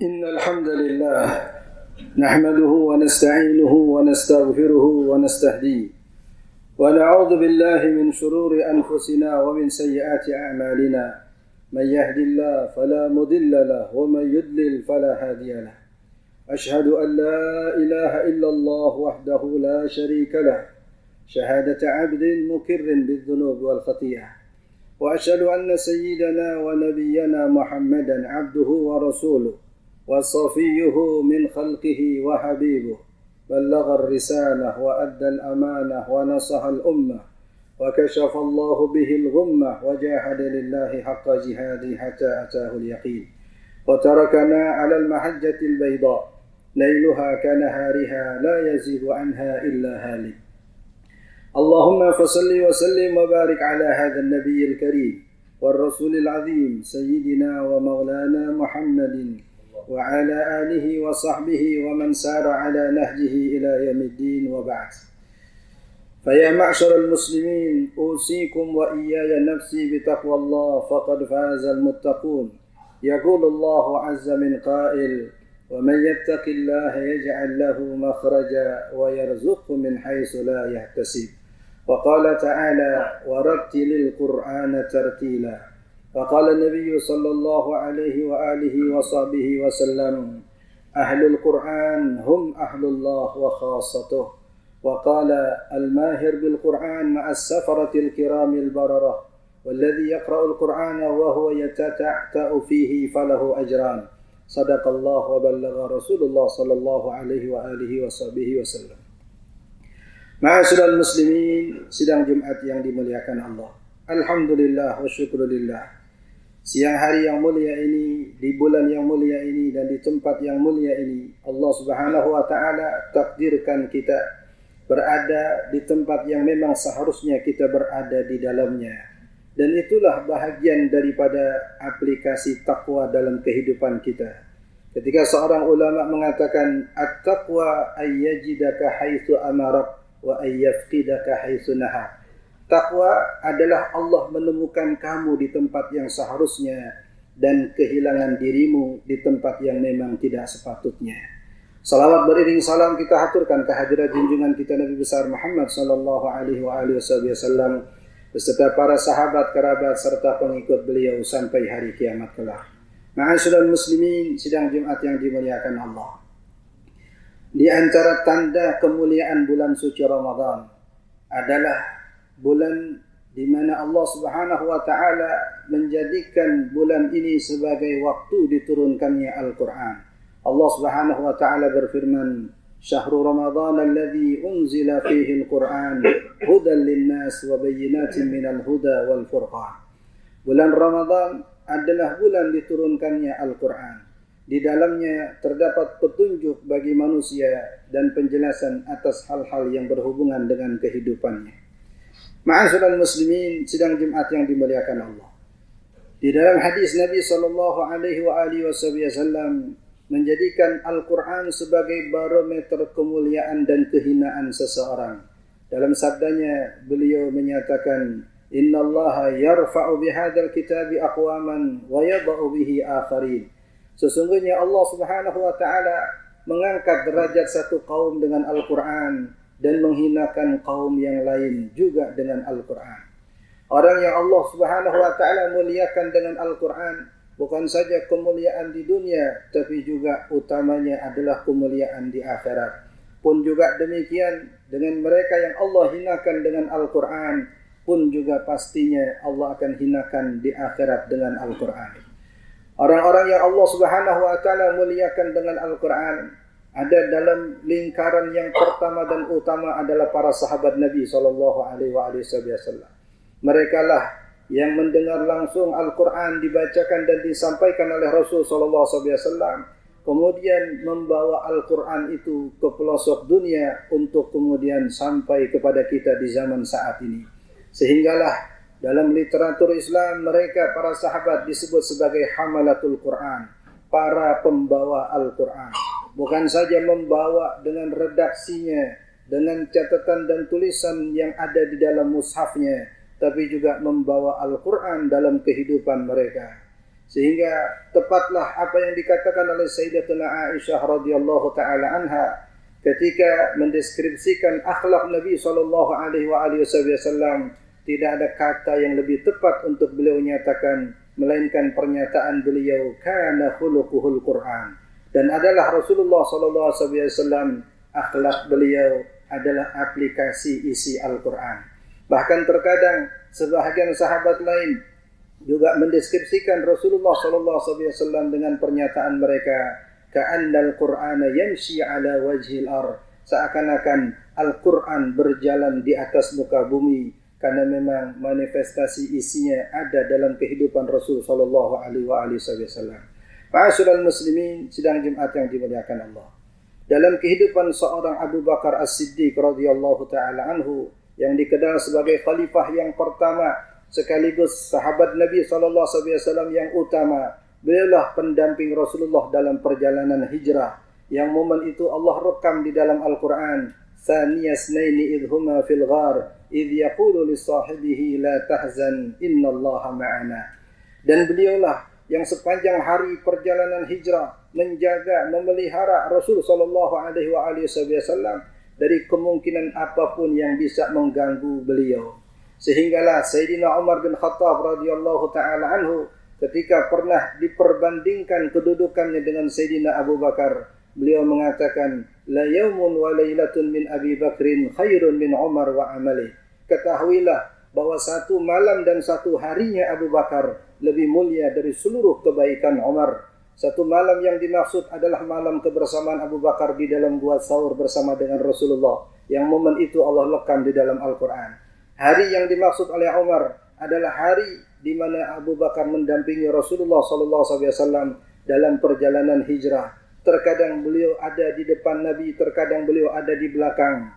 إن الحمد لله نحمده ونستعينه ونستغفره ونستهديه ونعوذ بالله من شرور أنفسنا ومن سيئات أعمالنا من يهد الله فلا مضل له ومن يضلل فلا هادي له أشهد أن لا إله إلا الله وحده لا شريك له شهادة عبد مكر بالذنوب والخطيئة وأشهد أن سيدنا ونبينا محمدا عبده ورسوله وصفيه من خلقه وحبيبه بلغ الرسالة وأدى الأمانة ونصح الأمة وكشف الله به الغمة وجاهد لله حق جهاده حتى أتاه اليقين وتركنا على المحجة البيضاء ليلها كنهارها لا يزيغ عنها إلا هالك اللهم فصل وسلم وبارك على هذا النبي الكريم والرسول العظيم سيدنا ومولانا محمد وعلى آله وصحبه ومن سار على نهجه إلى يوم الدين وبعد فيا معشر المسلمين أوصيكم وإياي نفسي بتقوى الله فقد فاز المتقون يقول الله عز من قائل ومن يتق الله يجعل له مخرجا ويرزقه من حيث لا يحتسب وقال تعالى ورتل القرآن ترتيلا وقال النبي صلى الله عليه وآله وصحبه وسلم أهل القرآن هم أهل الله وخاصته وقال الماهر بالقرآن مع السفرة الكرام البررة والذي يقرأ القرآن وهو يتتعتع فيه فله أجران صدق الله وبلغ رسول الله صلى الله عليه وآله وصحبه وسلم. Ma'asyiral muslimin, sidang Jumat yang dimuliakan Allah. Alhamdulillah wa syukrulillah. Siang hari yang mulia ini, di bulan yang mulia ini dan di tempat yang mulia ini, Allah Subhanahu wa taala takdirkan kita berada di tempat yang memang seharusnya kita berada di dalamnya. Dan itulah bahagian daripada aplikasi takwa dalam kehidupan kita. Ketika seorang ulama mengatakan at-taqwa ayyajidaka haitsu amarak wa ayyafqidaka haitsu nahak. Takwa adalah Allah menemukan kamu di tempat yang seharusnya dan kehilangan dirimu di tempat yang memang tidak sepatutnya. Salawat beriring salam kita haturkan kehadirat junjungan kita Nabi besar Muhammad sallallahu alaihi wasallam beserta para sahabat, kerabat serta pengikut beliau sampai hari kiamat kelak. Ma'asyiral muslimin, sidang Jumat yang dimuliakan Allah. Di antara tanda kemuliaan bulan suci Ramadan adalah bulan di mana Allah Subhanahu wa taala menjadikan bulan ini sebagai waktu diturunkannya Al-Qur'an. Allah Subhanahu wa taala berfirman, "Syahrul Ramadan alladzi unzila fihi al-Qur'an hudan lin-nas wa bayyinatin minal huda wal furqan." Bulan Ramadan adalah bulan diturunkannya Al-Qur'an. Di dalamnya terdapat petunjuk bagi manusia dan penjelasan atas hal-hal yang berhubungan dengan kehidupannya. Ma'asyiral muslimin, sidang Jumat yang dimuliakan Allah. Di dalam hadis Nabi sallallahu alaihi wasallam menjadikan Al-Qur'an sebagai barometer kemuliaan dan kehinaan seseorang. Dalam sabdanya beliau menyatakan, "Innallaha yarfa'u bihadzal kitabi aqwaman wa yadh'u bihi akharin." Sesungguhnya Allah Subhanahu wa taala mengangkat derajat satu kaum dengan Al-Qur'an dan menghinakan kaum yang lain juga dengan Al-Qur'an. Orang yang Allah Subhanahu wa taala muliakan dengan Al-Qur'an bukan saja kemuliaan di dunia, tapi juga utamanya adalah kemuliaan di akhirat. Pun juga demikian dengan mereka yang Allah hinakan dengan Al-Qur'an, pun juga pastinya Allah akan hinakan di akhirat dengan Al-Qur'an. Orang-orang yang Allah Subhanahu wa taala muliakan dengan Al-Qur'an ada dalam lingkaran yang pertama dan utama adalah para sahabat Nabi sallallahu alaihi wasallam. Merekalah yang mendengar langsung Al-Qur'an dibacakan dan disampaikan oleh Rasul sallallahu alaihi wasallam, kemudian membawa Al-Qur'an itu ke pelosok dunia untuk kemudian sampai kepada kita di zaman saat ini. Sehinggalah dalam literatur Islam mereka para sahabat disebut sebagai hamalatul Quran, para pembawa Al-Quran. Bukan saja membawa dengan redaksinya, dengan catatan dan tulisan yang ada di dalam mushafnya, tapi juga membawa Al-Quran dalam kehidupan mereka. Sehingga tepatlah apa yang dikatakan oleh Sayyidatuna Aisyah radhiyallahu taala anha ketika mendeskripsikan akhlak Nabi sallallahu alaihi wasallam, tidak ada kata yang lebih tepat untuk beliau nyatakan melainkan pernyataan beliau, kana khuluquhul Quran. Dan adalah Rasulullah sallallahu alaihi wasallam, akhlak beliau adalah aplikasi isi Al-Quran. Bahkan terkadang sebahagian sahabat lain juga mendeskripsikan Rasulullah sallallahu alaihi wasallam dengan pernyataan mereka, ka'annal Qur'ana yamshi ala wajhil ard, seakan-akan Al-Quran berjalan di atas muka bumi, karena memang manifestasi isinya ada dalam kehidupan Rasul sallallahu alaihi wasallam. Ma'asyiral muslimin, sidang Jumat yang dimuliakan Allah. Dalam kehidupan seorang Abu Bakar As-Siddiq radhiyallahu taala anhu yang dikenal sebagai khalifah yang pertama sekaligus sahabat Nabi sallallahu alaihi wasallam yang utama, beliaulah pendamping Rasulullah dalam perjalanan hijrah yang momen itu Allah rekam di dalam Al-Qur'an, saniyasnaini idhuma fil ghar idh yaqulu li sahibihi la tahzan innallaha ma'ana. Dan beliaulah yang sepanjang hari perjalanan hijrah menjaga, memelihara Rasul sallallahu alaihi wasallam dari kemungkinan apapun yang bisa mengganggu beliau. Sehinggalah Sayyidina Umar bin Khattab radhiyallahu taala anhu ketika pernah diperbandingkan kedudukannya dengan Sayyidina Abu Bakar, beliau mengatakan, la yaumun wa lailatun min Abi Bakrin khairun min Umar wa amali. Ketahuilah bahwa satu malam dan satu harinya Abu Bakar lebih mulia dari seluruh kebaikan Umar. Satu malam yang dimaksud adalah malam kebersamaan Abu Bakar di dalam gua Tsaur bersama dengan Rasulullah, yang momen itu Allah lekam di dalam Al-Quran. Hari yang dimaksud oleh Umar adalah hari di mana Abu Bakar mendampingi Rasulullah SAW dalam perjalanan hijrah. Terkadang beliau ada di depan Nabi, terkadang beliau ada di belakang,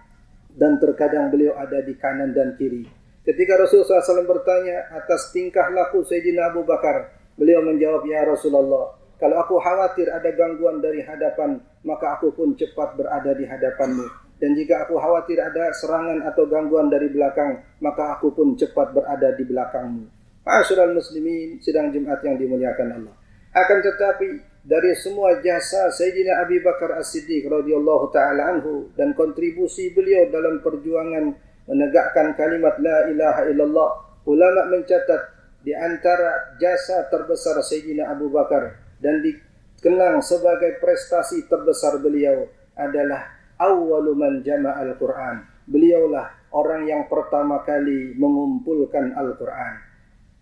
dan terkadang beliau ada di kanan dan kiri. Ketika Rasulullah SAW bertanya atas tingkah laku Sayyidina Abu Bakar, beliau menjawab, ya Rasulullah, kalau aku khawatir ada gangguan dari hadapan, maka aku pun cepat berada di hadapanmu. Dan jika aku khawatir ada serangan atau gangguan dari belakang, maka aku pun cepat berada di belakangmu. Ma'asyiral muslimin, sidang Jumat yang dimuliakan Allah. Akan tetapi dari semua jasa Sayyidina Abi Bakar As-Siddiq radhiyallahu taala anhu dan kontribusi beliau dalam perjuangan menegakkan kalimat la ilaha illallah, ulama mencatat di antara jasa terbesar Sayyidina Abu Bakar dan dikenang sebagai prestasi terbesar beliau adalah awwalu man jama'al Qur'an. Beliaulah orang yang pertama kali mengumpulkan Al-Quran.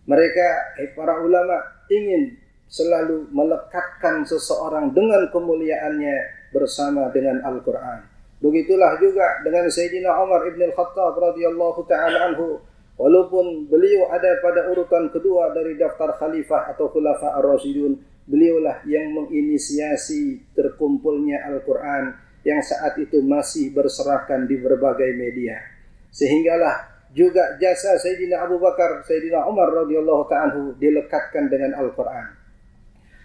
Mereka, para ulama, ingin selalu melekatkan seseorang dengan kemuliaannya bersama dengan Al-Quran. Begitulah juga dengan Sayyidina Umar ibn al-Khattab radhiyallahu ta'ala anhu. Walaupun beliau ada pada urutan kedua dari daftar khalifah atau khulafa ar-rasyidun, beliaulah yang menginisiasi terkumpulnya Al-Quran yang saat itu masih berserakan di berbagai media. Sehinggalah juga jasa Sayyidina Abu Bakar, Sayyidina Umar radhiyallahu ta'ala dilekatkan dengan Al-Quran.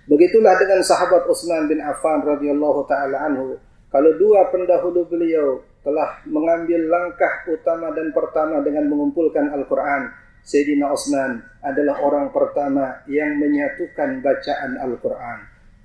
Begitulah dengan sahabat Utsman bin Affan radhiyallahu ta'ala anhu. Kalau dua pendahulu beliau telah mengambil langkah utama dan pertama dengan mengumpulkan Al-Quran, Sayyidina Utsman adalah orang pertama yang menyatukan bacaan Al-Quran.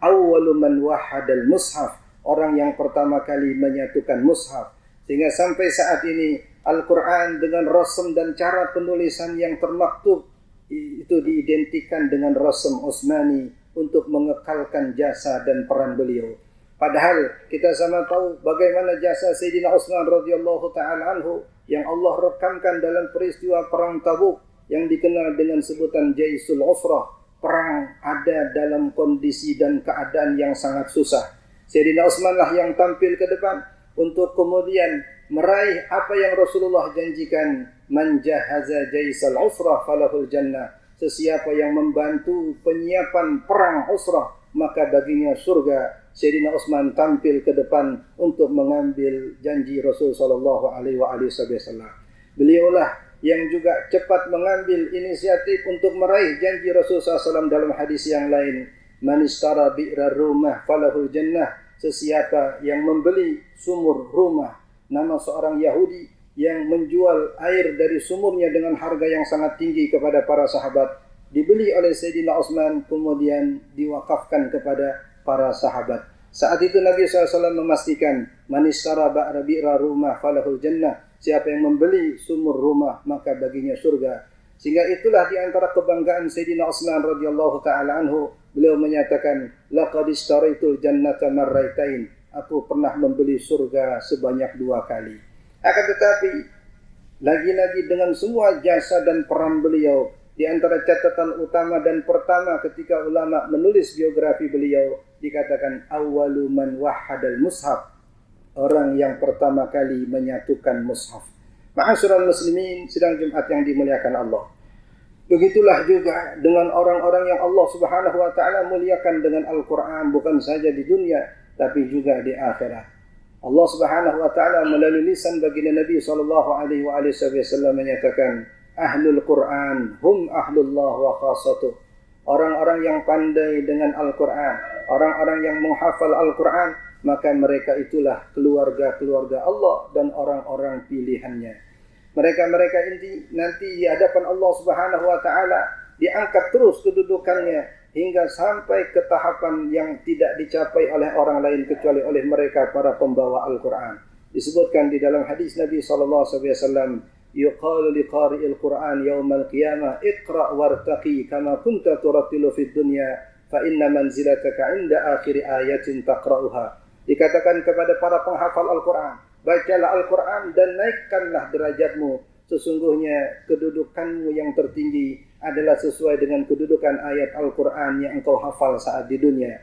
Awwalu man wahadal mushaf, orang yang pertama kali menyatukan mushaf. Sehingga sampai saat ini Al-Quran dengan rasam dan cara penulisan yang termaktub itu diidentikan dengan rasam Utsmani untuk mengekalkan jasa dan peran beliau. Padahal kita sama tahu bagaimana jasa Sayyidina Utsman radhiyallahu ta'ala anhu yang Allah rekamkan dalam peristiwa perang Tabuk yang dikenal dengan sebutan Jaisul Usrah. Perang ada dalam kondisi dan keadaan yang sangat susah. Sayyidina Utsman lah yang tampil ke depan untuk kemudian meraih apa yang Rasulullah janjikan, man jahaza jaisal usrah falahul jannah, sesiapa yang membantu penyiapan perang usrah maka baginya surga. Sayyidina Utsman tampil ke depan untuk mengambil janji Rasul sallallahu alaihi wasallam. Beliaulah yang juga cepat mengambil inisiatif untuk meraih janji Rasul sallallahu alaihi wasallam dalam hadis yang lain, man istara bi'ra rumah falahul jannah, sesiapa yang membeli sumur rumah, nama seorang Yahudi yang menjual air dari sumurnya dengan harga yang sangat tinggi kepada para sahabat, dibeli oleh Sayyidina Utsman kemudian diwakafkan kepada para sahabat. Saat itu Nabi SAW memastikan man ishtara bi'ra rumah falahul jannah, siapa yang membeli sumur rumah maka baginya surga. Sehingga itulah di antara kebanggaan Sayyidina Utsman radhiyallahu taala anhu, beliau menyatakan laqad ishtaraitul jannata marraitain, aku pernah membeli surga sebanyak 2 kali. Akan tetapi lagi-lagi dengan semua jasa dan peran beliau, di antara catatan utama dan pertama ketika ulama menulis biografi beliau dikatakan awwalu man wahhadal mushaf, orang yang pertama kali menyatukan mushaf. Ma'asyiral muslimin sidang Jumat yang dimuliakan Allah. Begitulah juga dengan orang-orang yang Allah Subhanahu wa taala muliakan dengan Al-Qur'an, bukan saja di dunia tapi juga di akhirat. Allah Subhanahu wa taala melalui lisan baginda Nabi sallallahu alaihi wasallam menyatakan ahlul Qur'an hum ahlullah wa khassatuh. Orang-orang yang pandai dengan Al-Qur'an, orang-orang yang menghafal Al-Qur'an, maka mereka itulah keluarga-keluarga Allah dan orang-orang pilihannya. Mereka-mereka ini nanti di hadapan Allah Subhanahu wa taala diangkat terus kedudukannya hingga sampai ke tahapan yang tidak dicapai oleh orang lain kecuali oleh mereka para pembawa Al-Qur'an. Disebutkan di dalam hadis Nabi sallallahu alaihi wasallam, yuqalu liqari'il Qur'an yaumal qiyamah iqra' wartaqi kama kunta turattilu fid dunya fa inna manzilataka 'inda akhir ayatin taqra'uha. Dikatakan kepada para penghafal Al-Qur'an, bacalah Al-Quran dan naikkanlah derajatmu. Sesungguhnya kedudukanmu yang tertinggi adalah sesuai dengan kedudukan ayat Al-Quran yang engkau hafal saat di dunia.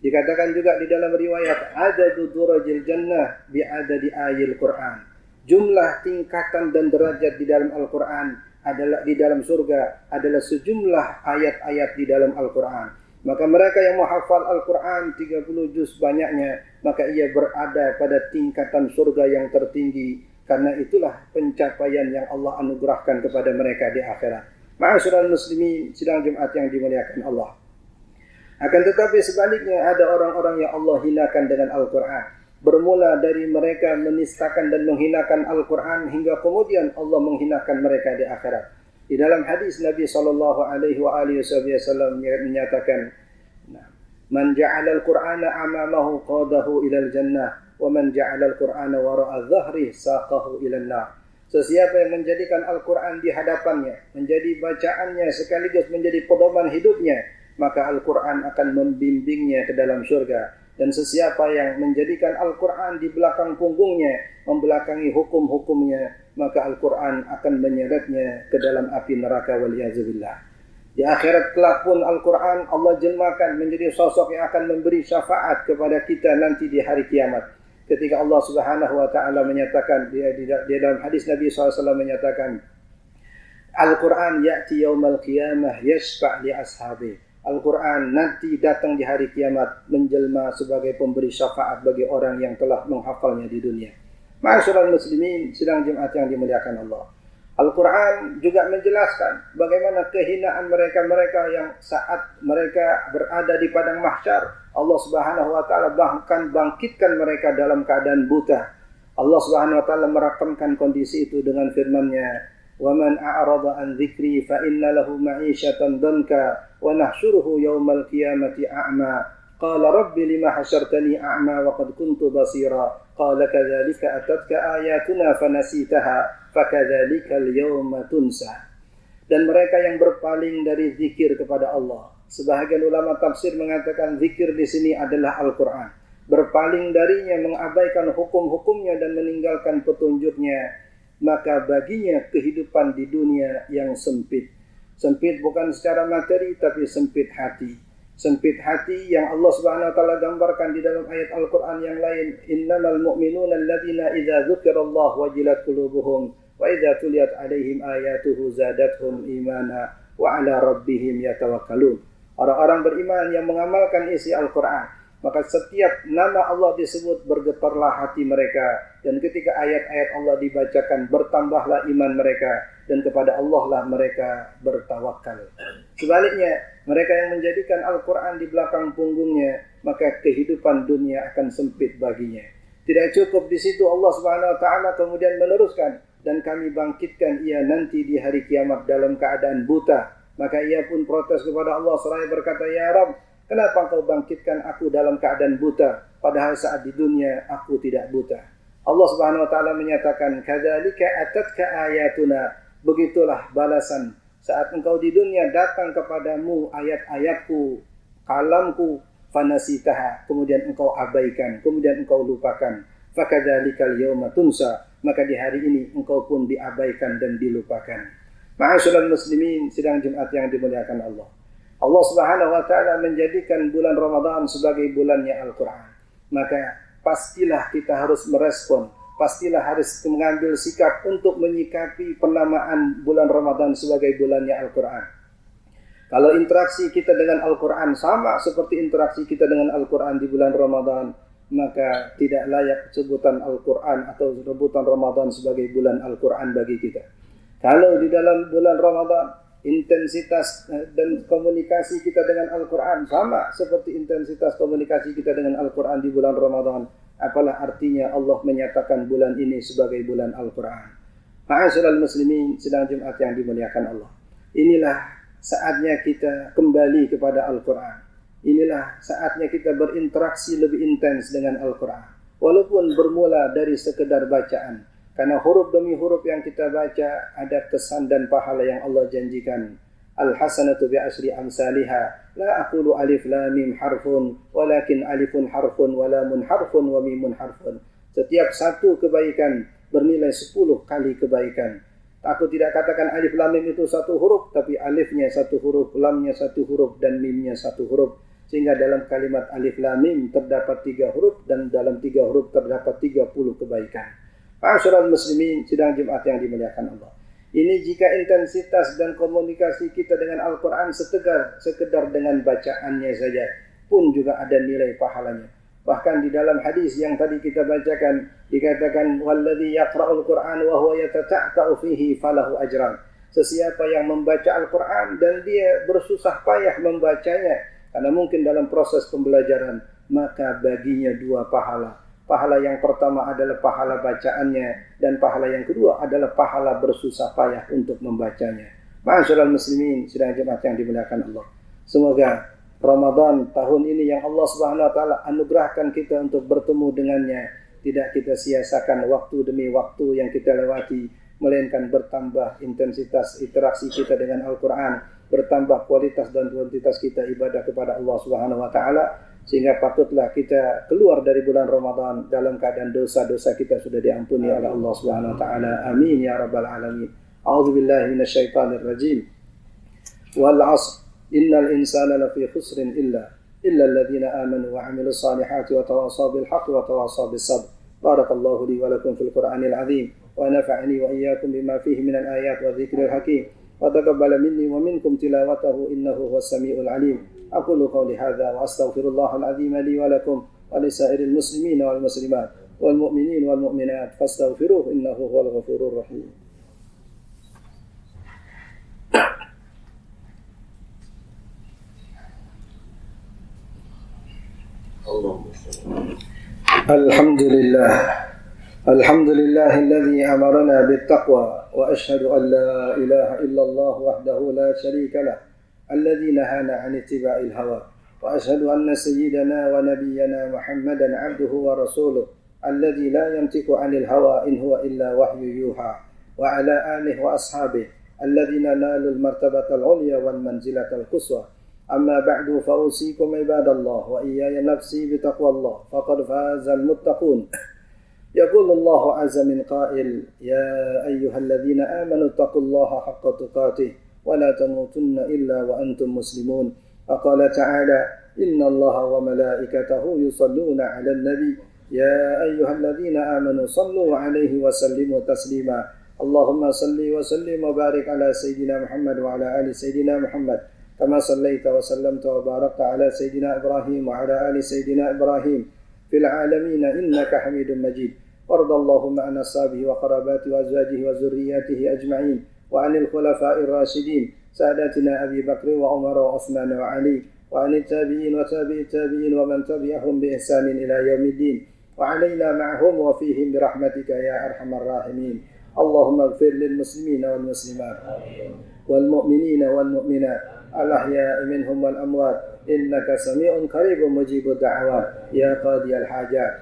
Dikatakan juga di dalam riwayat adadu durajil jannah bi'adadi ayil Quran. Jumlah tingkatan dan derajat di dalam Al-Quran adalah di dalam surga adalah sejumlah ayat-ayat di dalam Al-Quran. Maka mereka yang menghafal Al-Quran 30 juz banyaknya, maka ia berada pada tingkatan surga yang tertinggi. Karena itulah pencapaian yang Allah anugerahkan kepada mereka di akhirat. Ma'asyiral muslimin sidang Jumat yang dimuliakan Allah. Akan tetapi sebaliknya ada orang-orang yang Allah hinakan dengan Al-Quran. Bermula dari mereka menistakan dan menghinakan Al-Quran hingga kemudian Allah menghinakan mereka di akhirat. Di dalam hadis Nabi sallallahu alaihi wasallam menyatakan, "Man ja'ala al-Qur'ana amamahu qadahu ila al-jannah, wa man ja'ala al-Qur'ana wara'a dhahrihi saqahu ila an-nar." Sesiapa yang menjadikan Al-Qur'an di hadapannya, menjadi bacaannya sekaligus menjadi pedoman hidupnya, maka Al-Qur'an akan membimbingnya ke dalam surga. Dan sesiapa yang menjadikan Al-Quran di belakang punggungnya, membelakangi hukum-hukumnya, maka Al-Quran akan menyeretnya ke dalam api neraka waliyadzubillah. Di akhirat kelak pun Al-Quran Allah jelmakan menjadi sosok yang akan memberi syafaat kepada kita nanti di hari kiamat. Ketika Allah Subhanahu wa taala menyatakan di dalam hadis Nabi SAW menyatakan, Al-Quran ya'ti yaumal qiyamah yashfa' li ashabi. Al-Quran nanti datang di hari kiamat menjelma sebagai pemberi syafaat bagi orang yang telah menghafalnya di dunia. Ma'asyiral muslimin sidang Jumat yang dimuliakan Allah. Al-Quran juga menjelaskan bagaimana kehinaan mereka-mereka yang saat mereka berada di padang mahsyar, Allah Subhanahu wa taala bahkan bangkitkan mereka dalam keadaan buta. Allah Subhanahu wa taala merakamkan kondisi itu dengan firman-Nya, وَمَنْ أَعْرَضَ عَنْ ذِكْرِي فَإِنَّ لَهُ مَعِيشَةً ضَنْكًا وَنَحْشُرُهُ يَوْمَ الْقِيَامَةِ أَعْمَى قَالَ رَبِّ لِمَ حَشَرْتَنِي أَعْمَى وَقَدْ كُنْتُ بَصِيرًا قَالَ كَذَلِكَ أَتَتْكَ آيَاتُنَا فَنَسِيتَهَا فَكَذَلِكَ الْيَوْمَ تُنْسَى. Dan mereka yang berpaling dari zikir kepada Allah. Sebahagian ulama tafsir mengatakan zikir di sini adalah Al-Quran. Berpaling darinya, mengabaikan hukum-hukumnya dan meninggalkan petunjuknya, maka baginya kehidupan di dunia yang sempit. Sempit bukan secara materi tapi sempit hati. Sempit hati yang Allah Subhanahu wa taala gambarkan di dalam ayat Al-Qur'an yang lain, innamal mu'minuna alladziina idza dzukirallahu wajilat qulubuhum wa idza tuliyat 'alaihim ayatuhu zadatuhum imana wa 'ala rabbihim yatawakkalun. Orang-orang beriman yang mengamalkan isi Al-Qur'an, maka setiap nama Allah disebut bergetarlah hati mereka, dan ketika ayat-ayat Allah dibacakan bertambahlah iman mereka, dan kepada Allah lah mereka bertawakal. Sebaliknya, mereka yang menjadikan Al-Quran di belakang punggungnya, maka kehidupan dunia akan sempit baginya. Tidak cukup di situ, Allah Subhanahu wa taala kemudian meneruskan, dan kami bangkitkan ia nanti di hari kiamat dalam keadaan buta. Maka ia pun protes kepada Allah seraya berkata, "Ya Rabb, kenapa engkau bangkitkan aku dalam keadaan buta, padahal saat di dunia aku tidak buta?" Allah Subhanahu wa taala menyatakan, "Kadzalika atatka ayatuna." Begitulah balasan saat engkau di dunia datang kepadamu ayat-ayatku, kalamku, fanasitaha, kemudian engkau abaikan, kemudian engkau lupakan. Fakadzalikal yauma tunsa, maka di hari ini engkau pun diabaikan dan dilupakan. Ma'asyiral muslimin, sidang Jumat yang dimuliakan Allah. Allah Subhanahu wa taala menjadikan bulan Ramadan sebagai bulannya Al-Qur'an. Maka pastilah kita harus merespon, pastilah harus mengambil sikap untuk menyikapi penamaan bulan Ramadan sebagai bulannya Al-Quran. Kalau interaksi kita dengan Al-Quran sama seperti interaksi kita dengan Al-Quran di bulan Ramadan, maka tidak layak sebutan Al-Quran atau sebutan Ramadan sebagai bulan Al-Quran bagi kita. Kalau di dalam bulan Ramadan intensitas dan komunikasi kita dengan Al-Quran sama seperti intensitas komunikasi kita dengan Al-Quran di bulan Ramadan, apalah artinya Allah menyatakan bulan ini sebagai bulan Al-Quran. Ma'asyiral muslimin, sidang Jumat yang dimuliakan Allah. Inilah saatnya kita kembali kepada Al-Quran. Inilah saatnya kita berinteraksi lebih intens dengan Al-Quran. Walaupun bermula dari sekedar bacaan. Karena huruf demi huruf yang kita baca ada kesan dan pahala yang Allah janjikan. Al-hasanatu bi'ashri amsalihha. La aqulu alif lam mim harfun, walakin alifun harfun, wa lamun harfun, wa mimun harfun. Setiap satu kebaikan bernilai 10 kali kebaikan. Aku tidak katakan alif lam mim itu satu huruf, tapi alifnya satu huruf, lamnya satu huruf, dan mimnya satu huruf. Sehingga dalam kalimat alif lam mim terdapat 3 huruf, dan dalam 3 huruf terdapat 30 kebaikan. Ma'asyiral muslimin, sidang Jumat yang dimuliakan Allah. Ini jika intensitas dan komunikasi kita dengan Al-Quran sekedar dengan bacaannya saja, pun juga ada nilai pahalanya. Bahkan di dalam hadis yang tadi kita bacakan, dikatakan, "Walladzi yaqra'ul Qur'an wa huwa yatata'ta'u fihi falahu ajran." Sesiapa yang membaca Al-Quran dan dia bersusah payah membacanya, karena mungkin dalam proses pembelajaran, maka baginya 2 pahala. Pahala yang pertama adalah pahala bacaannya, dan pahala yang kedua adalah pahala bersusah payah untuk membacanya. Ma'asyiral muslimin, sidang Jumat yang dimuliakan Allah. Semoga Ramadan tahun ini yang Allah Subhanahu wa taala anugerahkan kita untuk bertemu dengannya, tidak kita sia-siakan waktu demi waktu yang kita lewati, melainkan bertambah intensitas interaksi kita dengan Al-Qur'an, bertambah kualitas dan kuantitas kita ibadah kepada Allah Subhanahu wa taala. Sehingga patutlah kita keluar dari bulan Ramadan dalam keadaan dosa-dosa kita sudah diampuni oleh Allah Subhanahu wa taala. Amin ya rabbal alamin. A'udzubillahi minasyaitonir rajim. Wal 'ashr innal insana lafi khusrin illa alladhina amanu wa 'amilus salihati wa tawasaw bil haqqi wa tawasaw bis sabr. Barakallahu li wa lakum fil Qur'anil 'azim wa nafa'ani wa iyyakum bima fihi minal ayati wa dzikril hakim. Wa taqabbala minni wa minkum tilawatahu innahu huwas samiul 'alim. أقول قولي هذا وأستغفر الله العظيم لي ولكم ولسائر المسلمين والمسلمات والمؤمنين والمؤمنات فاستغفروه إنه هو الغفور الرحيم. الحمد لله الذي أمرنا بالتقوى وأشهد أن لا إله إلا الله وحده لا شريك له الذي نهانا عن اتباع الهوى وأشهد أن سيدنا ونبينا محمدا عبده ورسوله الذي لا ينطق عن الهوى إن هو إلا وحي يوحى وعلى آله وأصحابه الذين نالوا المرتبة العليا والمنزلة القصوى. أما بعد فأوصيكم عباد الله وإياي نفسي بتقوى الله فقد فاز المتقون. يقول الله عز من قائل: يا أيها الذين آمنوا اتقوا الله حق تقاته ولا تموتن إلا وأنتم مسلمون. وقال تعالى: إن الله وملائكته يصلون على النبي يا أيها الذين آمنوا صلوا عليه وسلموا تسليما. اللهم صل وسلم وبارك على سيدنا محمد وعلى آل سيدنا محمد كما صليت وسلمت وباركت على سيدنا إبراهيم وعلى آل سيدنا إبراهيم في العالمين إنك حميد مجيد. وارض اللهم عن أصحابه وقراباته وأزواجه وذرياته أجمعين وعن الخلفاء الراشدين ساداتنا أبي بكر وعمر وعثمان وعلي وعن التابعين وتابع التابعين ومن تبعهم بإحسان إلى يوم الدين وعلينا معهم وفيهم برحمتك يا أرحم الراحمين. اللهم اغفر للمسلمين والمسلمات والمؤمنين والمؤمنات الأحياء منهم والأموات إنك سميع قريب مجيب الدعوات يا قاضي الحاجات.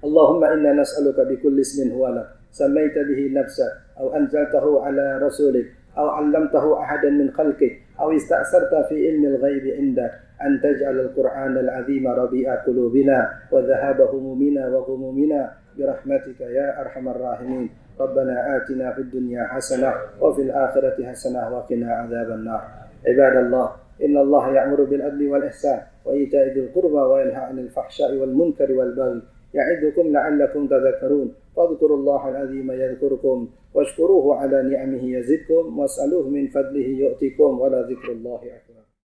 اللهم إنا نسألك بكل اسم هو لك سميت به نفسك أو أنزلته على رسولك أو علمته أحدا من خلقك أو استأثرت في علم الغيب عندك أن تجعل القرآن العظيم ربيع قلوبنا وذهاب همومنا وغمومنا برحمتك يا أرحم الراحمين. ربنا آتنا في الدنيا حسنة وفي الآخرة حسنة وقنا عذاب النار. عباد الله إن الله يأمر بالعدل والإحسان وإيتاء ذي القربى وينهى عن الفحشاء والمنكر والبغي يعظكم لعلكم تذكرون. فاذكروا الله العظيم يذكركم واشكروه على نعمه يزدكم واسألوه من فضله يؤتكم ولذكر الله أكبر.